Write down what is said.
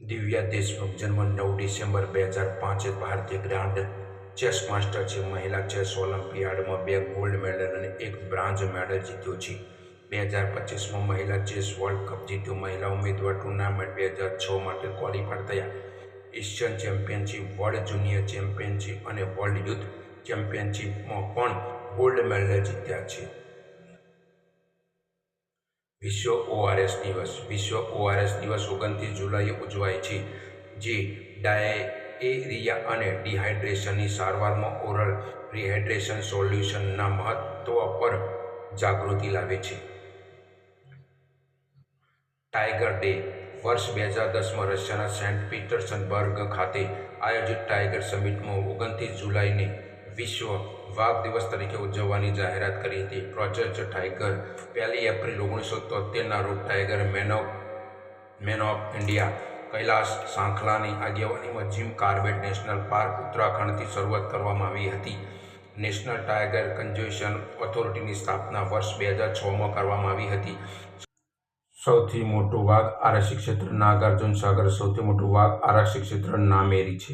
દિવ્યા દેશમુખ જન્મ 9 ડિસેમ્બર 2005 ભારતીય grand chess master છે. મહિલા ચેસ ઓલિમ્પિયાડમાં 2 ગોલ્ડ મેડલ અને 1 બ્રોન્ઝ મેડલ જીત્યો છે. 2025માં મહિલા ચેસ વર્લ્ડ કપ જીત્યો. મહિલા ઉમેદવાર ટુર્નામેન્ટ 2006 માટે ક્વોલિફાય થયા. Asian championship, world junior championship અને વર્લ્ડ યુથ ચેમ્પિયનશિપમાં પણ ગોલ્ડ મેડલ જીત્યા છે. વિશ્વ ઓઆરએસ દિવસ. વિશ્વ ઓઆરએસ દિવસ 29 જુલાઈએ ઉજવાય છે, જે ડાયેરિયા અને ડિહાઇડ્રેશનની સારવારમાં ઓરલ રિહાઇડ્રેશન સોલ્યુશનના મહત્વ પર જાગૃતિ લાવે છે. Tiger day. વર્ષ 2010માં રશિયાના સેન્ટ પીટર્સબર્ગ ખાતે આયોજિત ટાઇગર સમિટમાં 29 જુલાઈને વિશ્વ વાઘ દિવસ તરીકે ઉજવવાની જાહેરાત કરી હતી. પ્રોજેક્ટ ટાઇગર 1 એપ્રિલ 1973ના રોજ tiger man of India Kailash સાંખલાની આગેવાનીમાં જીમ કાર્બેટ નેશનલ પાર્ક, ઉત્તરાખંડથી શરૂઆત કરવામાં આવી હતી. નેશનલ ટાઇગર કન્ઝર્વેશન ઓથોરિટીની સ્થાપના વર્ષ 2006માં કરવામાં આવી હતી. સૌથી મોટો વાઘ આરક્ષિત ક્ષેત્ર. નાગાર્જુન સાગર. સૌથી મોટું વાઘ આરક્ષિત ક્ષેત્ર નામેરી છે.